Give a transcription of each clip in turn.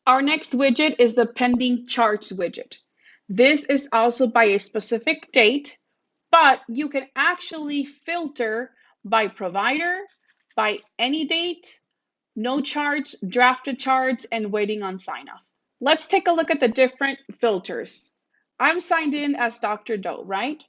Our next widget is the pending charts widget. This is also by a specific date, but you can actually filter by provider, by any date, no charts, drafted charts, and waiting on sign off. Let's take a look at the different filters. I'm signed in as Dr. Doe, right?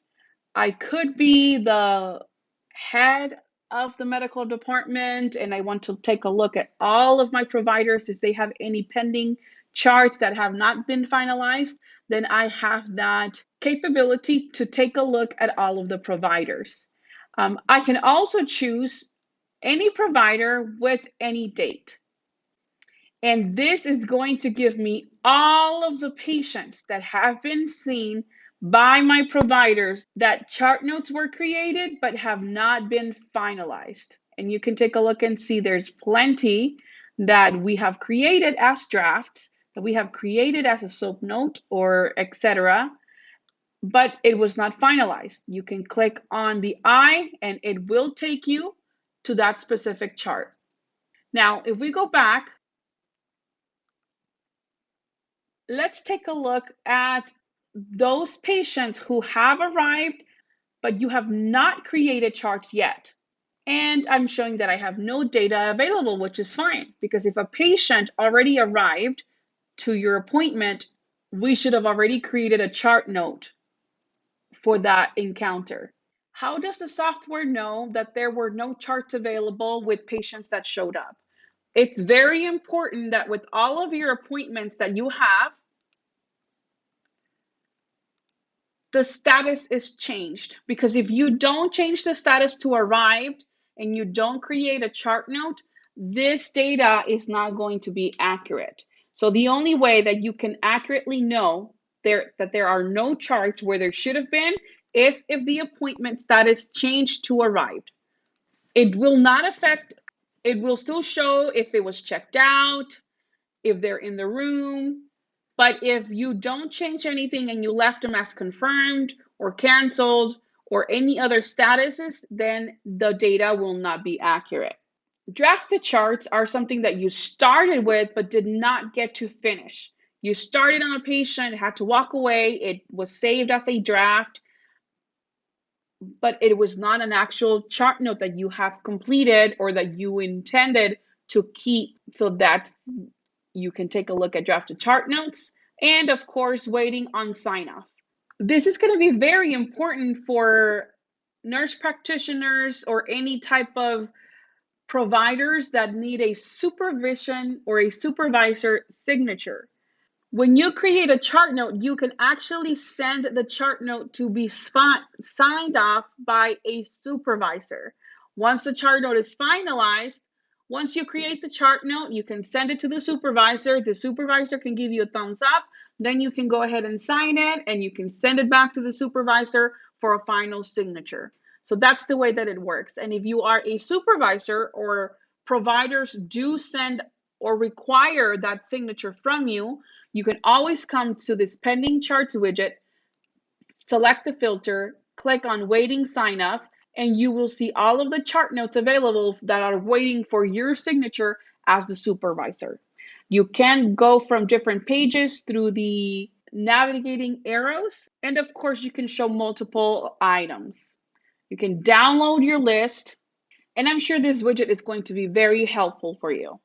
I could be the head of the medical department and I want to take a look at all of my providers if they have any pending charts that have not been finalized, then I have that capability to take a look at all of the providers. I can also choose any provider with any date. And this is going to give me all of the patients that have been seen by my providers that chart notes were created but have not been finalized. And you can take a look and see there's plenty that we have created as drafts, that we have created as a soap note or etc. But it was not finalized. You can click on the I and it will take you to that specific chart. Now, if we go back, let's take a look at those patients who have arrived, but you have not created charts yet. And I'm showing that I have no data available, which is fine, because if a patient already arrived to your appointment, we should have already created a chart note for that encounter. How does the software know that there were no charts available with patients that showed up? It's very important that with all of your appointments that you have, the status is changed, because if you don't change the status to arrived and you don't create a chart note, this data is not going to be accurate. So the only way that you can accurately know that there are no charts where there should have been is if the appointment status changed to arrived. It will not affect, it will still show if it was checked out, if they're in the room. But if you don't change anything and you left them as confirmed or canceled or any other statuses, then the data will not be accurate. Drafted charts are something that you started with but did not get to finish. You started on a patient, had to walk away, it was saved as a draft, but it was not an actual chart note that you have completed or that you intended to keep. So that's, you can take a look at drafted chart notes, and of course, waiting on sign off. This is going to be very important for nurse practitioners or any type of providers that need a supervision or a supervisor signature. When you create a chart note, you can actually send the chart note to be signed off by a supervisor. Once the chart note is finalized, once you create the chart note, you can send it to the supervisor. The supervisor can give you a thumbs up. Then you can go ahead and sign it and you can send it back to the supervisor for a final signature. So that's the way that it works. And if you are a supervisor or providers do send or require that signature from you, you can always come to this pending charts widget, select the filter, click on waiting sign off, and you will see all of the chart notes available that are waiting for your signature as the supervisor. You can go from different pages through the navigating arrows, and of course, you can show multiple items. You can download your list, and I'm sure this widget is going to be very helpful for you.